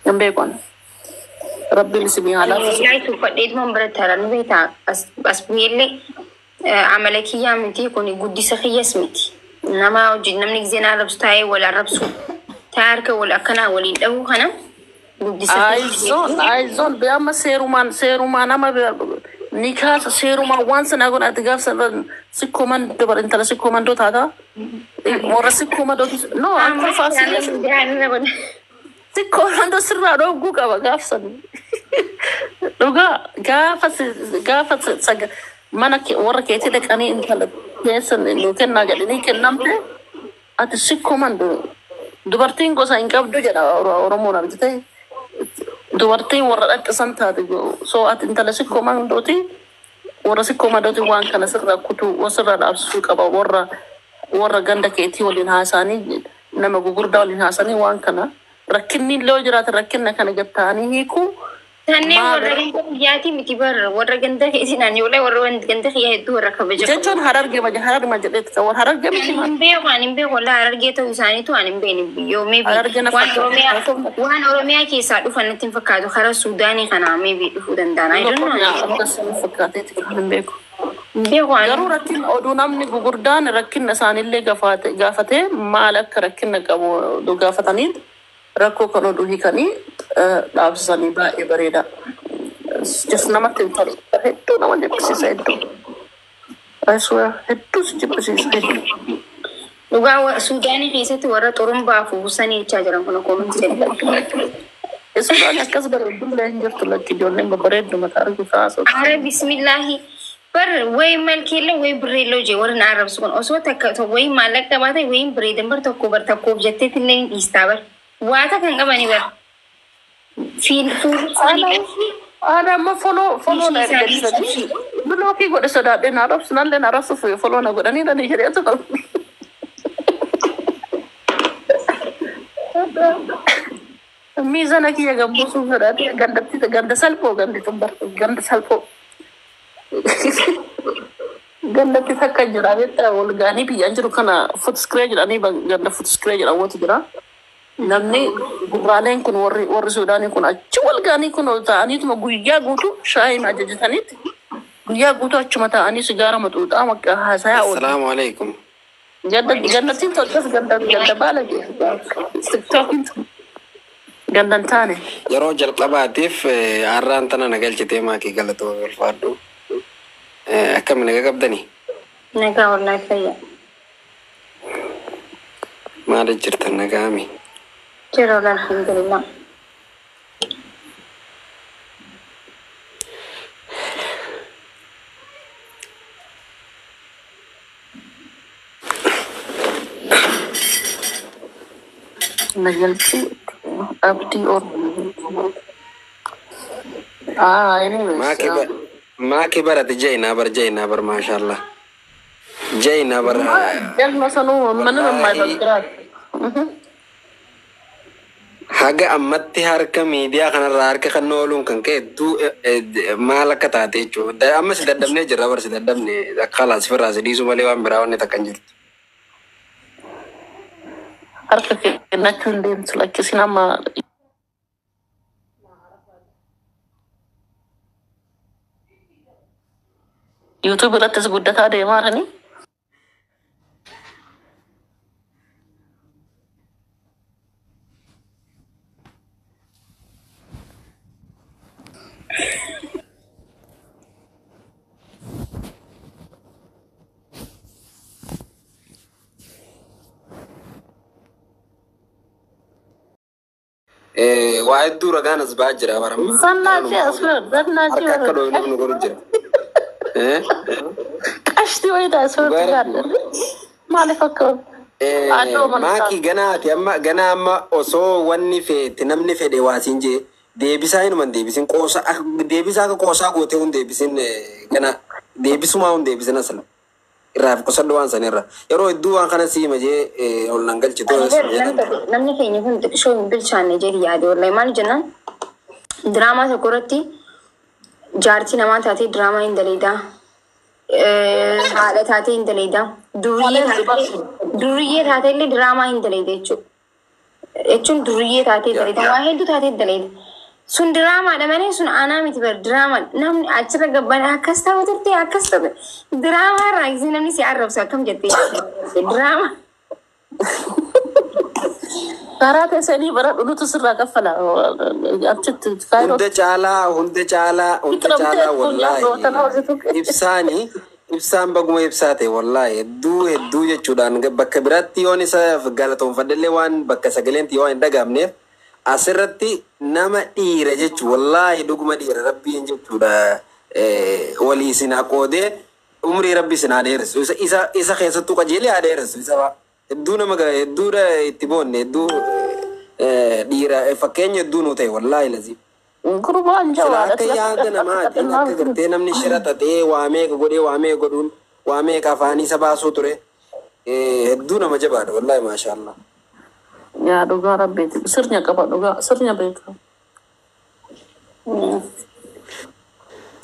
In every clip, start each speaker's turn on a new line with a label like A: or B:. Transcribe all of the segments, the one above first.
A: يمبيكون ربي لسمي على
B: لا تفقد من برتها نبيتا أسبوعي عملك يا متي كوني جودي سخية سمتي إنما وجدنا من زينا ربستاي ولا ربسو تارك ولا كنا ولين له هنا جودي سخية
A: أيزون بياما سيرومان أما نيكاس سيرومان وانس نقول أتجاف سكومان دبر أنت لا سكومان دوت هذا مرة سكومان دوت نو أنت فاسد سكومان دوت سرّا روجو كاف سن روجا كافت سج mana warra keetti dhaqanii intala keessan kennaa jedhanii kennamte ati sikkuman dubartiin gosa hin qabdu jedha Oromoon argite dubartiin warra dhaqqisan taate soo ati intala sikkuman dooti warra sikkuman dooti waan kana sirra kutu wasirra dhaabsuu qaba warra ganda keetti waliin haasanii nama gugurdaa waliin haasanii waan kana rakkinni loo jiraata rakkinna kana gattaanii hiikuu
B: Tani warra yaati miti bar warra ganda isinan yola warra ganda khiya itu warra kabaja.
A: Jechuun hararge majalet war hararge miti man.
B: Nimbe wala hararge to isani to nimbe yo maybe wan Oromia keessa dhufan ittiin fakkaatu khara Sudani kana maybe dhufu danda'an. I don't know.
A: Fakkaatee nimbe ko. Garuu rakkin oduu namni gugurdaan rakkin isaanillee gaafate maal akka rakkin qabu gaafatanii rakko kan oduu hiikanii dhaabsisanii baay'ee bareeda. Just namatti hin tolu. Hedduu nama jibbisiisa hedduu. I swear hedduu si jibbisiisa hedduu.
B: Dhugaa Suudaanii keessatti warra xurumbaa fuusanii jechaa jiran kun akkoominti jedhama.
A: Suudaan akkas bareeddullee hin jirtu lakki ijoolleen babbareeddu mataa argu kaasoo.
B: Aare bismillaahi. Bar way malkeella way birreelloo jee warra na arrabsu kun osoo takka way maallaqa baate way bireedan bar tokko bar tokkoof jetteetti illee dhiistaa bar. Waata kan qabani bar.
A: Ada ma follow na edisi. Belum ki gua desa dah na Arab senang dan Arab sufu follow na gua dan ini jadi tu. Mizan aki ya gambo sufu dah ganda salpo ganda salpo. Ganda kita kajra beta ulgani pi anjur kana foot scratch ani ganda foot scratch awat jira. Namni gurraaleen kun warri Suudaanii kun achi walgaanii kun ta'aniituma guyyaa guutuu shaayii ajajataniitti guyyaa guutuu achuma ta'anii sigaara maxuuxaa maqaa haasayaa oolu.
C: Assalaamu alaikum.
A: Gannattiin tolchas ganda baala tiktookiin gandan taane.
C: Yeroo jalqabaatiif har'aan tana nagalchitee maakii galatoo ulfaadhu. Akkami naga qabdanii?
B: Nagaa wallaahi fayya.
C: Maal jirtan nagaami?
B: Jiro alhamdulillah.
A: Nagalchi abdi or anyway.
C: Maaki barat Jaina bar mashallah. Jaina bar.
A: Jal masanu mana mai
C: Haga ammatti harka media kanarraa harka kan ooluun kan ka'e hedduu maal akka taate jechuudha. Amma si daddabnee jirra bar si daddabne akkalaas firraa si dhiisuu malee waan biraa wanni takka hin jirtu.
A: Harka kennachuun deemtu lakkisiin amma YouTube irrattis guddataa deemaa jiranii.
C: Waa hedduu ragaan as ba'aa jira baramma.
A: Sannaachii asfir
C: Harka akka dhoohin namni godhu jira.
A: Qashti wayitaa asfirratti gaadda. Maaliif akka
C: maakii ganaa amma osoo wanni feete namni fedhe waasiin jee deebisaa inuman deebisin deebisaa akka qoosaa gootee hun deebisin gana deebisumaa hun deebisin asala. Irraaf qosadhu waan sanirra yeroo hedduu waan kana siima jee ol nan galchitu
B: namni keenya kun xiqqishoo hin bilchaanne jedhi yaade wallahi maal jennaan diraamaa tokko irratti jaartii namaa taatee diraamaa hin daleedaa haadha taatee hin daleedaa duriyyee taatee illee diraamaa hin daleeda jechuudha jechuun duriyyee taatee daleeta waa hedduu taatee daleeta. Sun diraamaadha malee sun aanaa miti bar diraamaa namni achirra gabbana akkas ta'u turte akkas ta'u diraamaa irraa gisee namni si arrabsu akkam jettee diraamaa.
A: karaa teessanii bara dhulutu sirraa kaffala achitti
C: hunda caalaa wallaahi ibsaan baguma ibsaate wallaahi hedduu jechuudhaan bakka biraatti yoon isa galatoonfadhallee waan bakka sagaleenti yoo hin dhagaamneef asirratti nama dhiira jechu wallaahi dhuguma dhiira rabbiin jechuudha walii sinaa qoodee umrii rabbi sinaa dheeressu isa keessattuu qajeelee haa dheeressu isa hedduu nama hedduudha itti boonne hedduu dhiira fakkeenya hedduu nu ta'e wallaahi laziif.
A: Gurbaan jawaadha.
C: Akka yaada namaati akka gartee namni shira xaxee waa meeqa godhee waa meeqa godhuun waa meeqa afaanii isa baasuu ture hedduu nama jabaadha wallaahi maashaallah.
A: Yaa dhugaa rabbeeti sirnya qaba dhugaa sirnya beeka.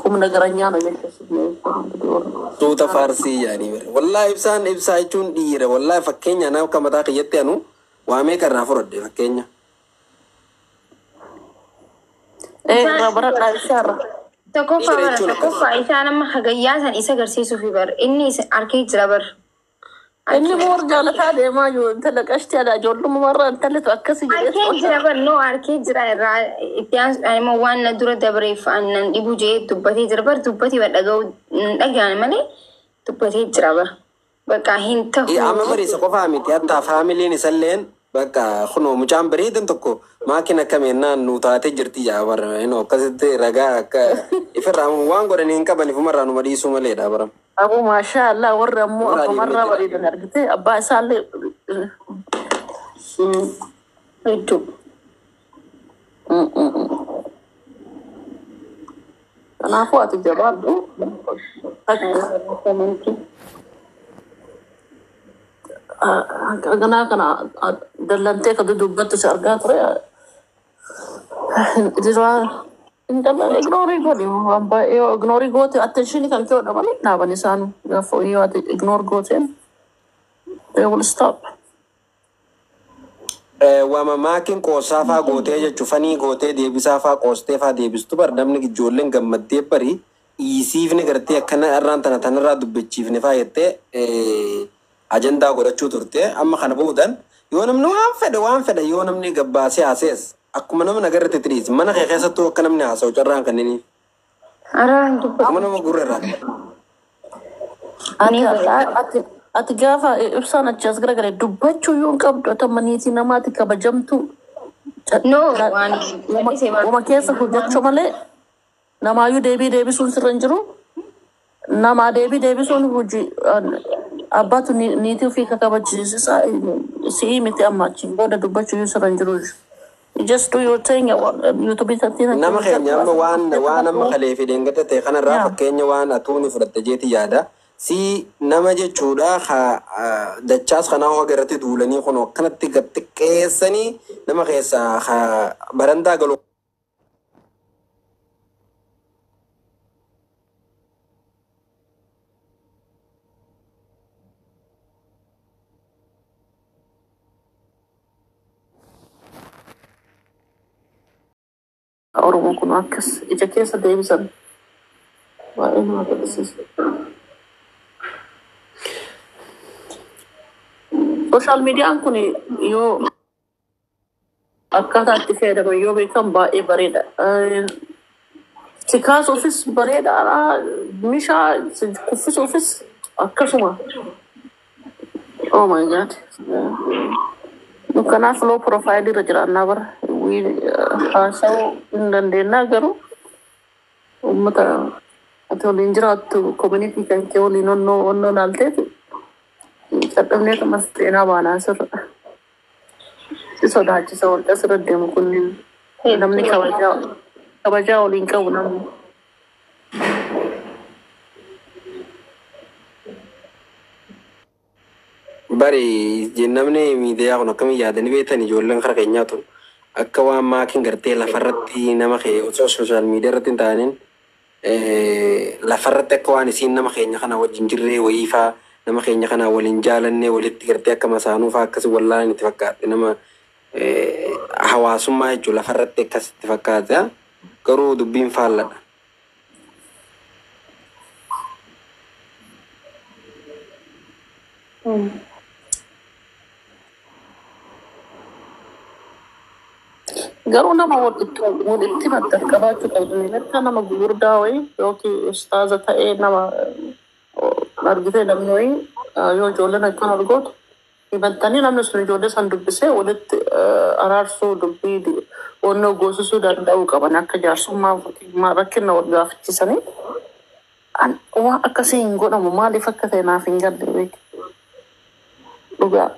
A: Qumna garanyaa na jechuudha.
C: Suuta faarsii yaani bare wallaahi ibsaa jechuun dhiira wallaahi fakkeenya naaf kan mataa kiyyatte anu waa meeqa irraa fudhadhe fakkeenya.
A: Baradhaa isaarra.
B: Tokkoffaa isaa nama hagayyaa san isa agarsiisuufi bar inni harkee jira bar.
A: Inni moor jaalataa deemaa jiru intala qashtii aadaa ijoollummaa marraa intallitu akkasii jedhee.
B: Harkee jira bar noo harkee jira irraa itti aansu waan na dura dabreef aannan dhibu jee dubbatee jira bar dubbatii bar dhagaan malee dubbatee jira bar. Bakka hin ta'u.
C: Amma bariisa qofaa miti hatta faamiliin isalleen bakka kunoo mucaan bareedan tokko maakina kamennaan nu taatee jirti yaa bara akkasitti ragaa akka ifirraa waan godhanii hin qaban ifumarraa numa dhiisuu maleedha bara.
A: Abu maashaallah warri ammoo akkumarraa bareedan argite abbaa isaallee hedduu. Kanaafuu ati jabaadhu. Ganaa kana dallantee kan dudubbattu si argaa ture. Ignorii godhi waan baay'ee ignorii goote attentionii kan kee hodhamanii dhaaban isaan gaafa yoo ati ignore gooteen they will stop.
C: Waama maakiin qoosaafaa gootee jechuun fanii gootee deebisaafaa qoosteefaa deebistu bar namni ijoolleen gammaddee bari dhiisiifni gartee akkana irraan tanarraa dubbachiifne faayettee ajandaa godhachuu turte amma kana boodan yoo namni waan fedhe yoo namni gabbaasee haasees akkuma nama nagarratti tiriis mana kee keessattuu akka namni haasa'u carraan kanneenii. Akkuma nama gurrarraa.
A: Ati gaafa ibsaan achi as garagalee dubbachuu yoo hin qabdu ata maniitii namaati kabajamtu. Uma keessa hojjechuu malee namaayyuu deebisuun sirra hin jiru. Namaa deebisuun hojii abbaatu niitii ofii kakabachiisa si'ii miti amma achiin booda dubbachuu sirra hin jiru. Just do your thing. YouTube tatiin.
C: Nama keenya amma waan amma kalee fi deengata ta'e kanarraa fakkeenya waan atuuni fudhatte jeeti yaada. Si nama jechuudha dachaas kanaa hoo agarratti duulanii kun akkanatti xiqqeessanii nama keessaa barandaa galu.
A: Oromoo kun akkas ija keessa deebisan. Baay'ee nama taphisiisa. Social media kun yoo akkaataa itti fayyadaman yoo beekan baay'ee bareeda. Si kaasuufis bareeda meeshaa kuffisuufis akkasuma. Oh my God. Kanaaf low profile irra jiraannaa bara. Haasa'uu hin dandeenyaa garuu uummata ati waliin jiraattu community kan kee waliin onnoo laalteeti. Dadhabnee kamas seenaa baanaa sirra. Si sodaachisa wanti asirra deemu kunniin namni kabajaa waliin qabu namni.
C: Bari namni miidiyaa kun akkamiin yaadanii beektan ijoolleen kara keenyaa tun akka waan maakiin gartee lafarratti nama kee osoo sooshaal miidiyaa irratti hin taa'aniin lafarratti akka waan isiin nama keenya kana wajjin jirree wayiifaa nama keenya kana waliin jaalannee walitti gartee akka masaanuufaa akkasii wallaan itti fakkaate nama hawaasummaa jechuun lafarratti akkasitti fakkaata. Garuu dubbiin faalladha.
A: Garuu nama walitti madda qabaachuu qabdu. Akka nama gurguddaa wayii yookiin ustaaza ta'ee nama argitee namni wayii yoo ijoolleen akkan argootu himattanii namni sun ijoollee san dubbisee walitti araarsuu dubbii onnoo goosisuu danda'uu qaban akka jaarsummaa rakkina wal gaafachisanii waan akkasii hin godhamu maaliif akka ta'e naaf hin galle beeku. Dhugaa.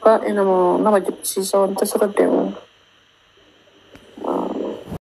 A: Baay'ee nama jibbisiisa wanta sirra deemu.